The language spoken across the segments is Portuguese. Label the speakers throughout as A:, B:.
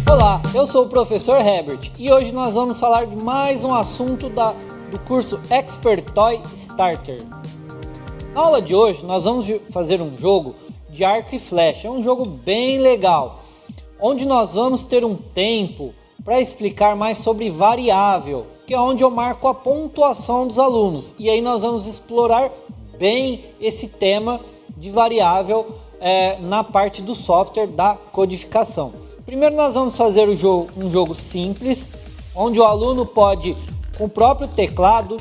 A: Olá, eu sou o professor Herbert e hoje nós vamos falar de mais um assunto do curso Expert Toy Starter. Na aula de hoje nós vamos fazer um jogo de arco e flecha, é um jogo bem legal, onde nós vamos ter um tempo para explicar mais sobre variável, que é onde eu marco a pontuação dos alunos, e aí nós vamos explorar bem esse tema de variável na parte do software da codificação. Primeiro nós vamos fazer um jogo simples, onde o aluno pode, com o próprio teclado,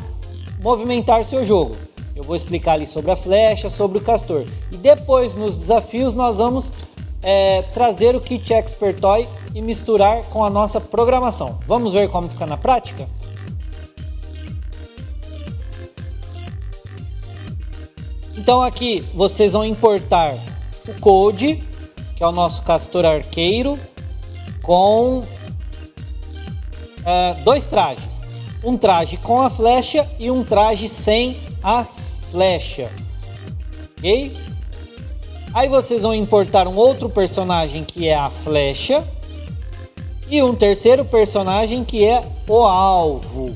A: movimentar seu jogo. Eu vou explicar ali sobre a flecha, sobre o castor. E depois, nos desafios, nós vamos trazer o kit Expert Toy e misturar com a nossa programação. Vamos ver como fica na prática? Então aqui vocês vão importar o code, que é o nosso castor arqueiro, com dois trajes. Um traje com a flecha e um traje sem a flecha. Ok? Aí vocês vão importar um outro personagem que é a flecha e um terceiro personagem que é o alvo.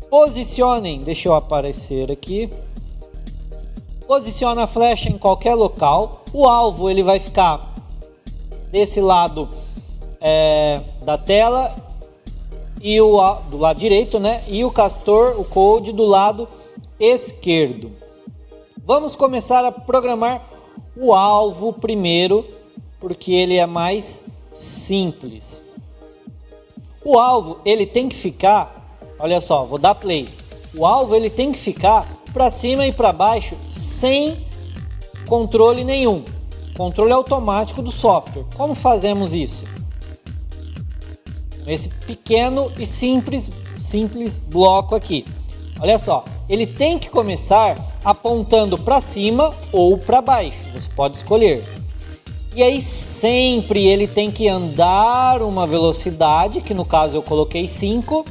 A: Posicionem, deixa eu aparecer aqui. Posiciona a flecha em qualquer local. O alvo ele vai ficar desse lado da tela e do lado direito, né? E o castor, o code, do lado esquerdo. Vamos começar a programar o alvo primeiro, porque ele é mais simples. O alvo ele tem que ficar, olha só, vou dar play. O alvo ele tem que ficar para cima e para baixo sem controle nenhum. Controle automático do software. Como fazemos isso? Esse pequeno e simples bloco aqui. Olha só, ele tem que começar apontando para cima ou para baixo. Você pode escolher. E aí sempre ele tem que andar uma velocidade, que no caso eu coloquei 5,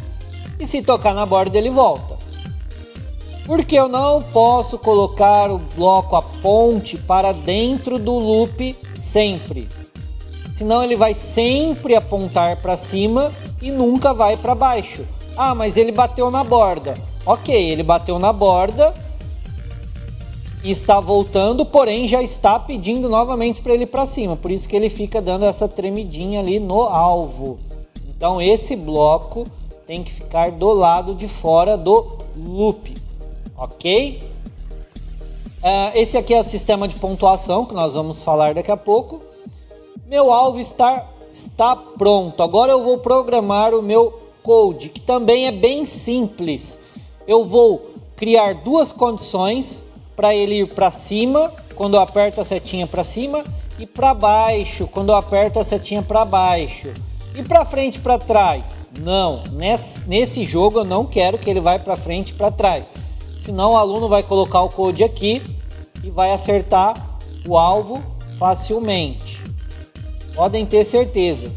A: e se tocar na borda ele volta. Porque eu não posso colocar o bloco, a ponte, para dentro do loop sempre. Senão ele vai sempre apontar para cima e nunca vai para baixo. Ah, mas ele bateu na borda. Ok, ele bateu na borda e está voltando, porém já está pedindo novamente para ele ir para cima. Por isso que ele fica dando essa tremidinha ali no alvo. Então esse bloco tem que ficar do lado de fora do loop. Ok? Esse aqui é o sistema de pontuação que nós vamos falar daqui a pouco. Meu alvo está pronto. Agora eu vou programar o meu code, que também é bem simples. Eu vou criar duas condições para ele ir para cima, quando eu aperto a setinha para cima, e para baixo, quando eu aperto a setinha para baixo. E para frente e para trás? Não, nesse jogo eu não quero que ele vá para frente e para trás. Senão o aluno vai colocar o code aqui e vai acertar o alvo facilmente. Podem ter certeza,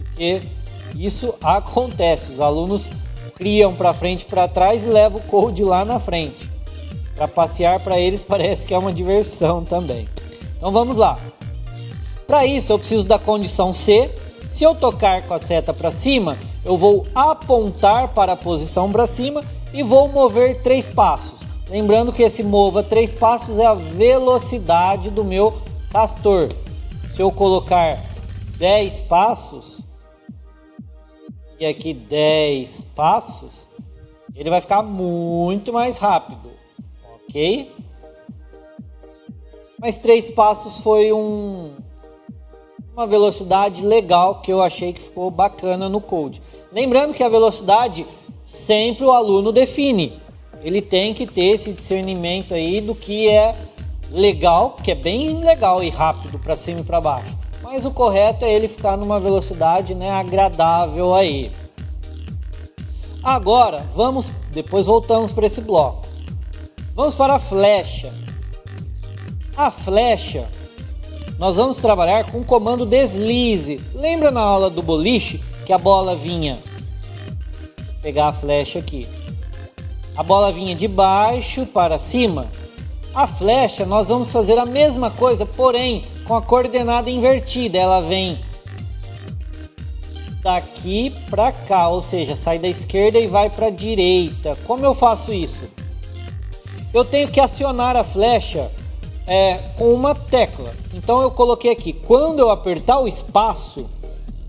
A: porque isso acontece. Os alunos criam para frente e para trás e levam o code lá na frente. Para passear para eles parece que é uma diversão também. Então vamos lá. Para isso eu preciso da condição C. Se eu tocar com a seta para cima, eu vou apontar para a posição para cima e vou mover 3 passos. Lembrando que esse mova 3 passos é a velocidade do meu castor. Se eu colocar 10 passos, e aqui 10 passos, ele vai ficar muito mais rápido, ok? Mas 3 passos foi uma velocidade legal que eu achei que ficou bacana no code. Lembrando que a velocidade sempre o aluno define. Ele tem que ter esse discernimento aí do que é legal, que é bem legal e rápido para cima e para baixo. Mas o correto é ele ficar numa velocidade, né, agradável aí. Agora, depois voltamos para esse bloco. Vamos para a flecha. A flecha, nós vamos trabalhar com o comando deslize. Lembra na aula do boliche que a bola vinha? Vou pegar a flecha aqui. A bola vinha de baixo para cima. A flecha, nós vamos fazer a mesma coisa, porém com a coordenada invertida. Ela vem daqui para cá, ou seja, sai da esquerda e vai para a direita. Como eu faço isso? Eu tenho que acionar a flecha com uma tecla. Então eu coloquei aqui, quando eu apertar o espaço,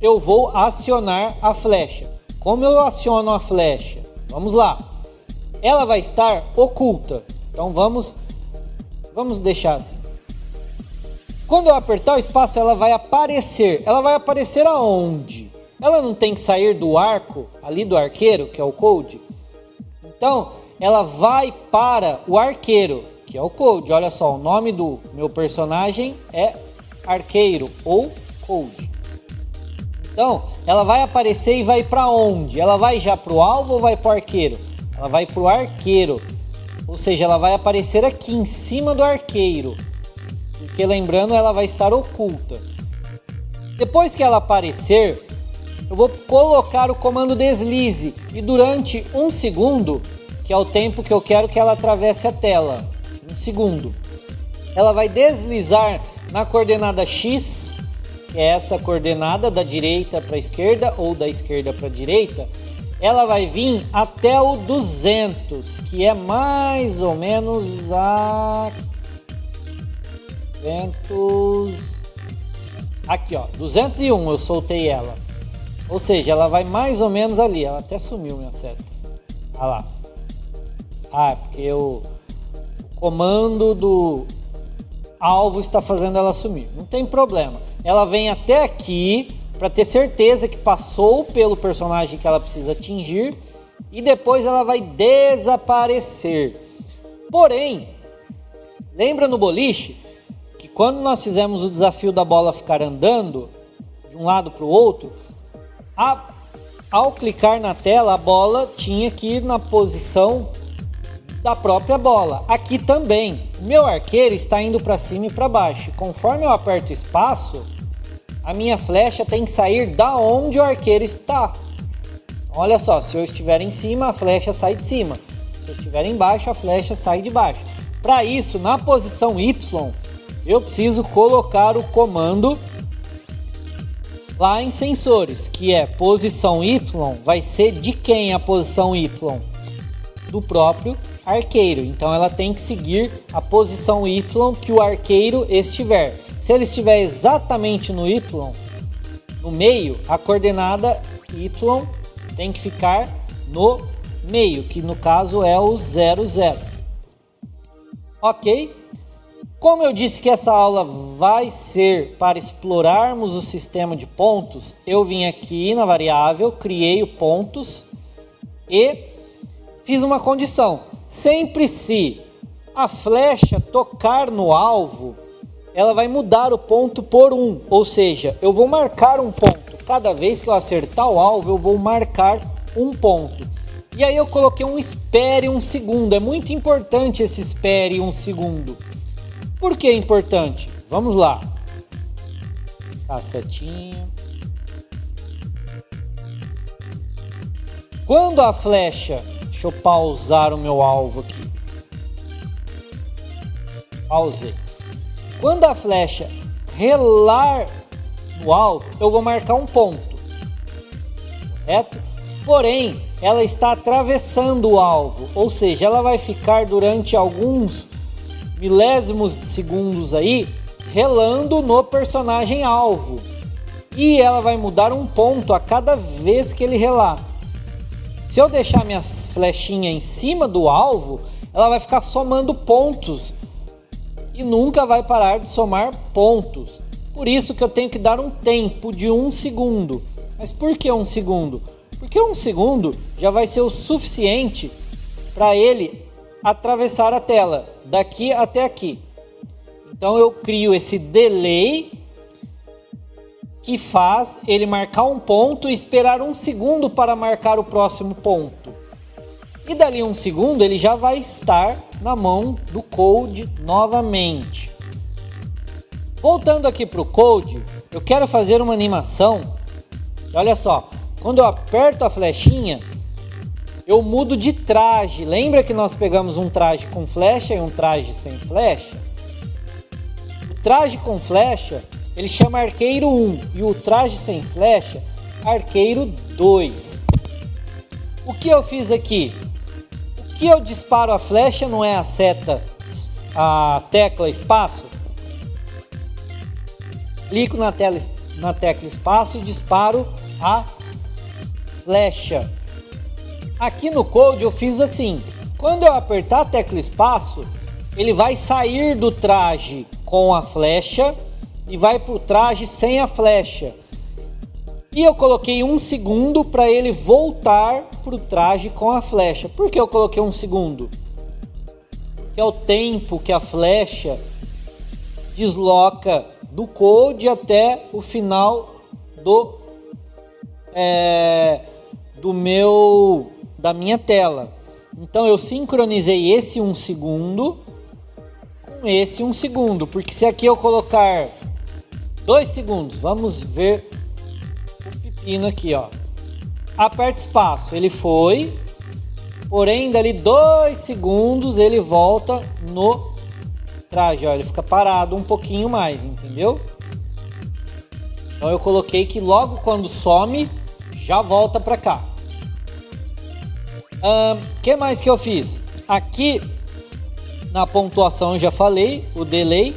A: eu vou acionar a flecha. Como eu aciono a flecha? Vamos lá. Ela vai estar oculta. Então vamos deixar assim. Quando eu apertar o espaço, ela vai aparecer. Ela vai aparecer aonde? Ela não tem que sair do arco, ali do arqueiro, que é o code. Então, ela vai para o arqueiro, que é o code. Olha só, o nome do meu personagem é arqueiro ou code. Então, ela vai aparecer e vai para onde? Ela vai já para o alvo ou vai para o arqueiro? Ela vai para o arqueiro. Ou seja, ela vai aparecer aqui em cima do arqueiro. Porque lembrando, ela vai estar oculta. Depois que ela aparecer, eu vou colocar o comando deslize. E durante 1 segundo, que é o tempo que eu quero que ela atravesse a tela. 1 segundo. Ela vai deslizar na coordenada X, que é essa coordenada da direita para a esquerda ou da esquerda para a direita. Ela vai vir até o 200, que é mais ou menos a 200. Aqui, ó, 201 eu soltei ela. Ou seja, ela vai mais ou menos ali. Ela até sumiu minha seta. Olha lá. Ah, porque o comando do alvo está fazendo ela sumir. Não tem problema. Ela vem até aqui para ter certeza que passou pelo personagem que ela precisa atingir. E depois ela vai desaparecer. Porém, lembra no boliche que quando nós fizemos o desafio da bola ficar andando de um lado para o outro, ao clicar na tela, a bola tinha que ir na posição da própria bola. Aqui também, o meu arqueiro está indo para cima e para baixo. Conforme eu aperto espaço, a minha flecha tem que sair da onde o arqueiro está. Olha só, se eu estiver em cima, a flecha sai de cima. Se eu estiver embaixo, a flecha sai de baixo. Para isso, na posição Y, eu preciso colocar o comando lá em sensores, que é posição Y, vai ser de quem a posição Y? Do próprio arqueiro. Então ela tem que seguir a posição Y que o arqueiro estiver. Se ele estiver exatamente no Y, no meio, a coordenada Y tem que ficar no meio, que no caso é o 00. Ok? Como eu disse que essa aula vai ser para explorarmos o sistema de pontos, eu vim aqui na variável, criei o pontos e fiz uma condição. Sempre se a flecha tocar no alvo, ela vai mudar o ponto por 1. Ou seja, eu vou marcar um ponto. Cada vez que eu acertar o alvo, eu vou marcar um ponto. E aí eu coloquei um espere 1 segundo. É muito importante esse espere 1 segundo. Por que é importante? Vamos lá. Tá setinha. Quando a flecha... Deixa eu pausar o meu alvo aqui. Pausei. Quando a flecha relar no alvo, eu vou marcar um ponto. Correto? Porém, ela está atravessando o alvo. Ou seja, ela vai ficar durante alguns milésimos de segundos aí, relando no personagem alvo. E ela vai mudar um ponto a cada vez que ele relar. Se eu deixar minha flechinha em cima do alvo, ela vai ficar somando pontos. E nunca vai parar de somar pontos. Por isso que eu tenho que dar um tempo de 1 segundo. Mas por que 1 segundo? Porque 1 segundo já vai ser o suficiente para ele atravessar a tela, daqui até aqui. Então eu crio esse delay que faz ele marcar um ponto e esperar 1 segundo para marcar o próximo ponto. E dali 1 segundo ele já vai estar na mão do code novamente. Voltando aqui para o code, eu quero fazer uma animação. Olha só, quando eu aperto a flechinha, eu mudo de traje. Lembra que nós pegamos um traje com flecha e um traje sem flecha? O traje com flecha, ele chama arqueiro 1 e o traje sem flecha, arqueiro 2. O que eu fiz aqui? O que eu disparo a flecha não é a seta, a tecla espaço? Clico na tecla espaço e disparo a flecha. Aqui no Code eu fiz assim: quando eu apertar a tecla espaço, ele vai sair do traje com a flecha e vai para o traje sem a flecha. E eu coloquei 1 segundo para ele voltar para o traje com a flecha. Por que eu coloquei 1 segundo? Que é o tempo que a flecha desloca do Code até o final da minha tela. Então eu sincronizei esse 1 segundo com esse 1 segundo, porque se aqui eu colocar 2 segundos, vamos ver o pepino aqui, ó. Aperta espaço, ele foi, porém dali 2 segundos ele volta no traje, ó, ele fica parado um pouquinho mais, entendeu? Então eu coloquei que logo quando some, já volta para cá. Que mais que eu fiz? Aqui na pontuação eu já falei, o delay.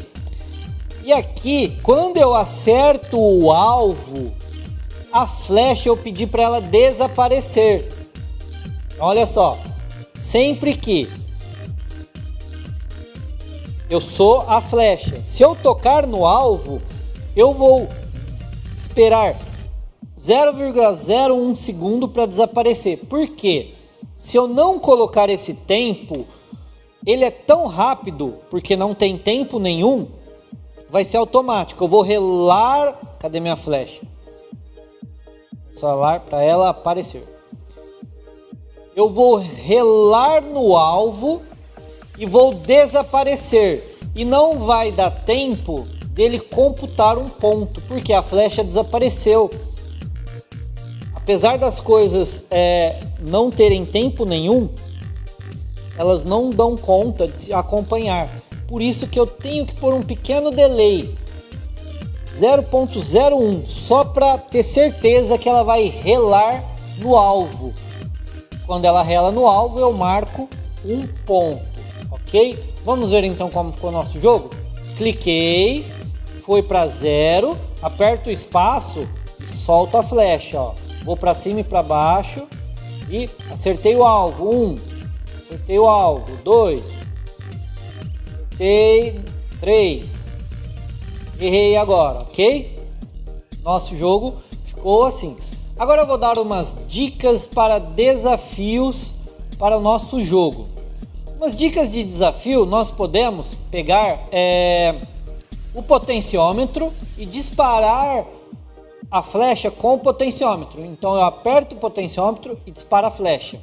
A: E aqui, quando eu acerto o alvo, a flecha eu pedi para ela desaparecer. Olha só, sempre que eu sou a flecha, se eu tocar no alvo, eu vou esperar 0,01 segundo para desaparecer. Por quê? Se eu não colocar esse tempo, ele é tão rápido, porque não tem tempo nenhum, vai ser automático. Eu vou relar, cadê minha flecha? Só relar para ela aparecer. Eu vou relar no alvo e vou desaparecer. E não vai dar tempo dele computar um ponto, porque a flecha desapareceu. Apesar das coisas não terem tempo nenhum, elas não dão conta de se acompanhar. Por isso que eu tenho que pôr um pequeno delay, 0,01, só para ter certeza que ela vai relar no alvo. Quando ela rela no alvo, eu marco um ponto, ok? Vamos ver então como ficou o nosso jogo? Cliquei, foi para 0, aperto o espaço e solto a flecha, ó. Vou para cima e para baixo e acertei o alvo. 1, acertei o alvo. 2, acertei 3. Errei agora, ok? Nosso jogo ficou assim. Agora eu vou dar umas dicas para desafios para o nosso jogo. Umas dicas de desafio, nós podemos pegar o potenciômetro e disparar a flecha com o potenciômetro. Então eu aperto o potenciômetro e disparo a flecha.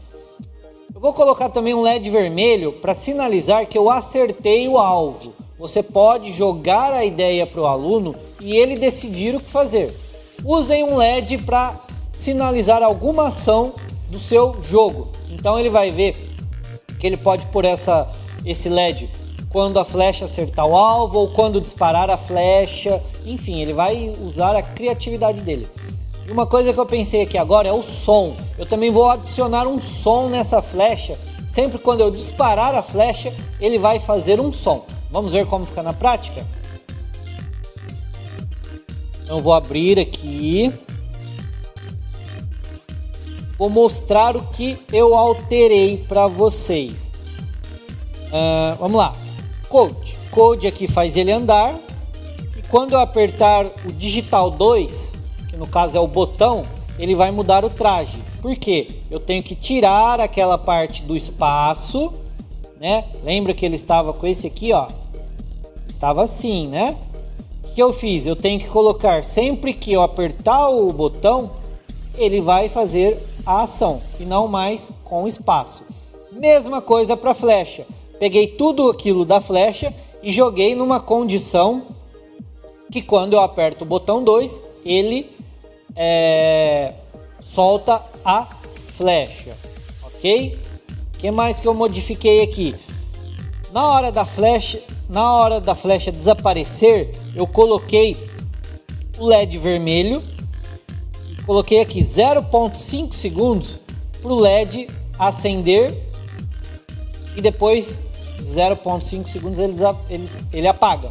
A: Eu vou colocar também um LED vermelho para sinalizar que eu acertei o alvo. Você pode jogar a ideia para o aluno e ele decidir o que fazer. Usem um LED para sinalizar alguma ação do seu jogo. Então ele vai ver que ele pode pôr esse LED quando a flecha acertar o alvo ou quando disparar a flecha. Enfim, ele vai usar a criatividade dele. E uma coisa que eu pensei aqui agora é o som. Eu também vou adicionar um som nessa flecha. Sempre quando eu disparar a flecha, ele vai fazer um som. Vamos ver como fica na prática? Então eu vou abrir aqui. Vou mostrar o que eu alterei para vocês. Vamos lá. Code aqui faz ele andar. E quando eu apertar o digital 2, que no caso é o botão, ele vai mudar o traje. Por quê? Eu tenho que tirar aquela parte do espaço, né? Lembra que ele estava com esse aqui, ó? Estava assim, né? O que eu fiz? Eu tenho que colocar, sempre que eu apertar o botão, ele vai fazer a ação e não mais com espaço. Mesma coisa para a flecha. Peguei tudo aquilo da flecha e joguei numa condição que quando eu aperto o botão 2, ele solta a flecha, ok? O que mais que eu modifiquei aqui? Na hora da flecha desaparecer, eu coloquei o LED vermelho. Coloquei aqui 0,5 segundos para o LED acender e depois 0,5 segundos ele apaga.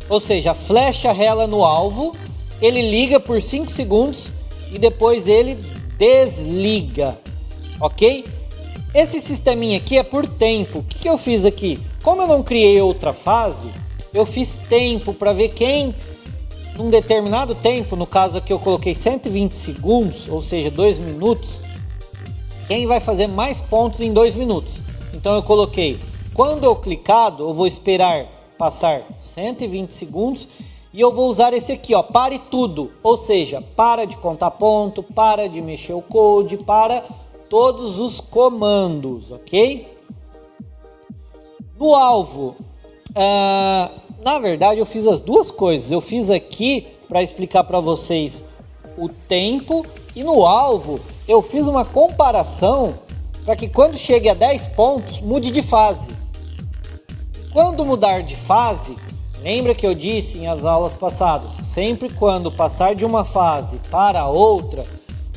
A: Ou seja, a flecha rela no alvo, ele liga por 5 segundos e depois ele desliga, ok? Esse sisteminha aqui é por tempo. O que eu fiz aqui? Como eu não criei outra fase, eu fiz tempo para ver quem, num determinado tempo, no caso aqui eu coloquei 120 segundos, ou seja, 2 minutos, quem vai fazer mais pontos em 2 minutos. Então eu coloquei, quando eu clicado, eu vou esperar passar 120 segundos e eu vou usar esse aqui, ó, pare tudo, ou seja, para de contar ponto, para de mexer o code, para todos os comandos, ok? No alvo, na verdade eu fiz as duas coisas. Eu fiz aqui para explicar para vocês o tempo e no alvo eu fiz uma comparação para que quando chegue a 10 pontos mude de fase. Quando mudar de fase, lembra que eu disse em as aulas passadas, sempre quando passar de uma fase para outra,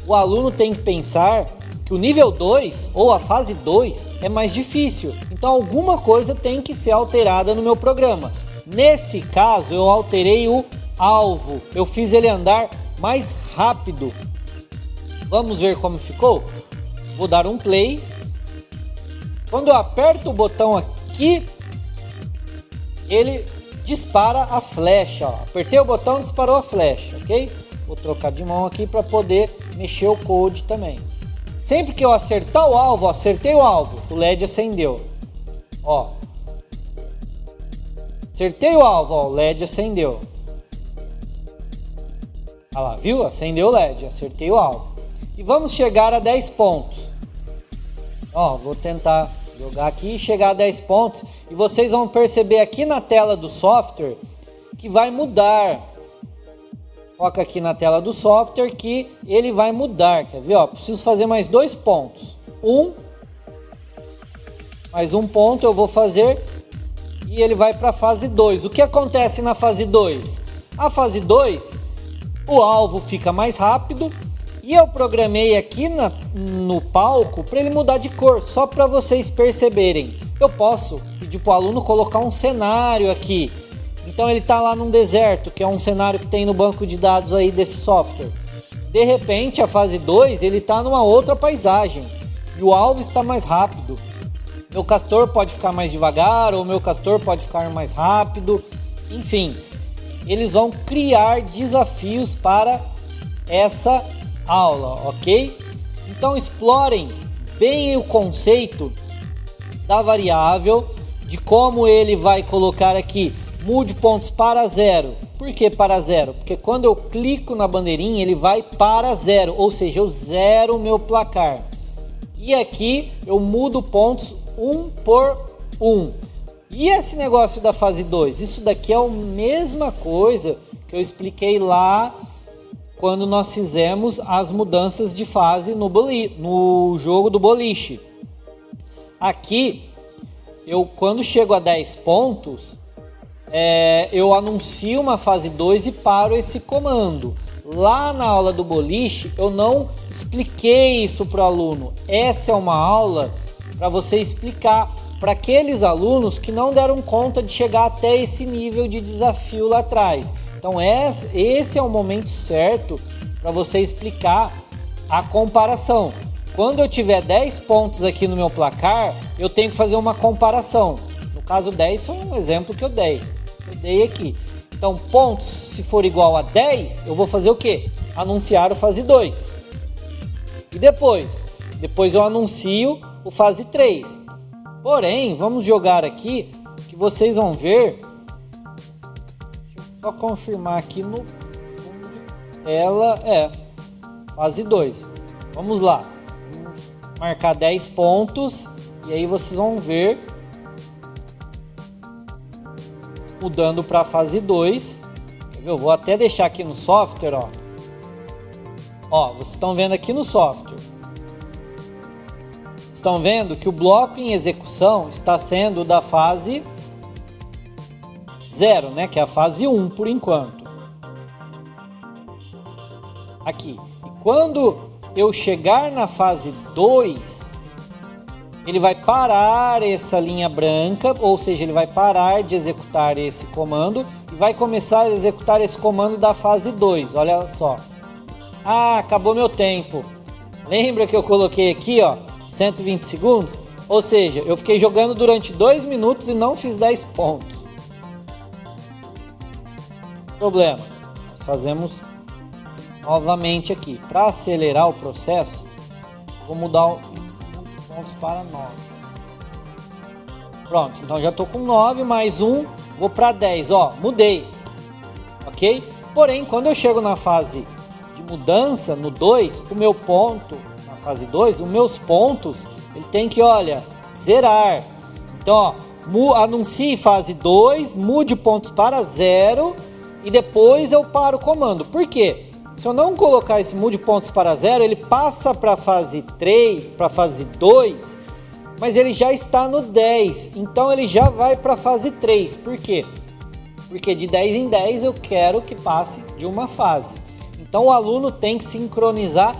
A: o aluno tem que pensar que o nível 2 ou a fase 2 é mais difícil. Então alguma coisa tem que ser alterada no meu programa. Nesse caso eu alterei o alvo, eu fiz ele andar mais rápido. Vamos ver como ficou? Vou dar um play. Quando eu aperto o botão aqui, ele dispara a flecha, ó. Apertei o botão, disparou a flecha, ok? Vou trocar de mão aqui para poder mexer o code também. Sempre que eu acertar o alvo, acertei o alvo, o LED acendeu. Ó. Acertei o alvo, ó, o LED acendeu. Olha lá, viu? Acendeu o LED, acertei o alvo. E vamos chegar a 10 pontos. Ó, vou tentar jogar aqui e chegar a 10 pontos. E vocês vão perceber aqui na tela do software que vai mudar. Foca aqui na tela do software que ele vai mudar. Quer ver? Ó, preciso fazer mais 2 pontos. Mais um ponto eu vou fazer e ele vai para a fase 2. O que acontece na fase 2? A fase 2, o alvo fica mais rápido e eu programei aqui no palco para ele mudar de cor, só para vocês perceberem. Eu posso pedir para o aluno colocar um cenário aqui. Então ele está lá num deserto, que é um cenário que tem no banco de dados aí desse software. De repente, a fase 2, ele está numa outra paisagem e o alvo está mais rápido. Meu castor pode ficar mais devagar ou meu castor pode ficar mais rápido. Enfim, eles vão criar desafios para essa aula, ok? Então explorem bem o conceito da variável, de como ele vai colocar aqui mude pontos para 0. Por que para 0? Porque quando eu clico na bandeirinha ele vai para 0, ou seja, eu zero o meu placar. E aqui eu mudo pontos 1 por 1. E esse negócio da fase 2? Isso daqui é a mesma coisa que eu expliquei lá quando nós fizemos as mudanças de fase no jogo do boliche. Aqui, quando chego a 10 pontos, eu anuncio uma fase 2 e paro esse comando. Lá na aula do boliche, eu não expliquei isso para o aluno. Essa é uma aula para você explicar para aqueles alunos que não deram conta de chegar até esse nível de desafio lá atrás. Então esse é o momento certo para você explicar a comparação. Quando eu tiver 10 pontos aqui no meu placar, eu tenho que fazer uma comparação. No caso 10 foi um exemplo que eu dei aqui. Então pontos, se for igual a 10, eu vou fazer o quê? Anunciar o fase 2. E depois eu anuncio o fase 3. Porém, vamos jogar aqui que vocês vão ver. Deixa eu só confirmar aqui no fundo de tela. Fase 2. Vamos lá. Vamos marcar 10 pontos. E aí vocês vão ver mudando para a fase 2. Eu vou até deixar aqui no software, vocês estão vendo aqui no software. Estão vendo que o bloco em execução está sendo da fase 0, né? Que é a fase 1 por enquanto. Aqui. E quando eu chegar na fase 2, ele vai parar essa linha branca, ou seja, ele vai parar de executar esse comando e vai começar a executar esse comando da fase 2. Olha só. Ah, acabou meu tempo. Lembra que eu coloquei aqui, ó, 120 segundos? Ou seja, eu fiquei jogando durante 2 minutos e não fiz 10 pontos. Problema. Nós fazemos novamente aqui. Para acelerar o processo, vou mudar o pontos para 9. Pronto, então já estou com 9 mais 1, vou para 10, ó, mudei. Ok? Porém, quando eu chego na fase de mudança, no 2, o meu ponto, na fase 2, os meus pontos, ele tem que, olha, zerar. Então, ó, anuncie fase 2, mude pontos para 0 e depois eu paro o comando. Por quê? Se eu não colocar esse mude pontos para 0, ele passa para a fase 3, para a fase 2, mas ele já está no 10, então ele já vai para a fase 3. Por quê? Porque de 10 em 10 eu quero que passe de uma fase. Então o aluno tem que sincronizar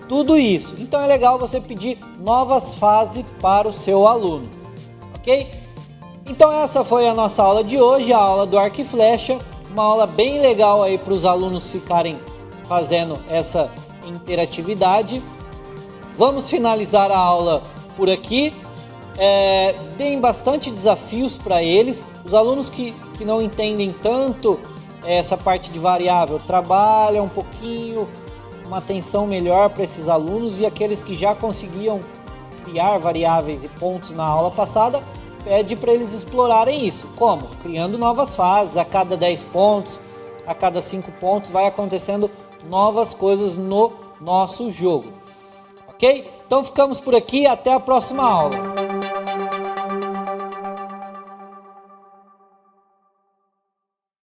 A: tudo isso. Então é legal você pedir novas fases para o seu aluno, ok? Então essa foi a nossa aula de hoje, a aula do arco e flecha, uma aula bem legal aí para os alunos ficarem fazendo essa interatividade. Vamos finalizar a aula por aqui. Deem bastante desafios para eles. Os alunos que não entendem tanto essa parte de variável, trabalham um pouquinho, uma atenção melhor para esses alunos, e aqueles que já conseguiam criar variáveis e pontos na aula passada, pede para eles explorarem isso. Como? Criando novas fases, a cada 10 pontos, a cada 5 pontos vai acontecendo novas coisas no nosso jogo, ok? Então ficamos por aqui, até a próxima aula.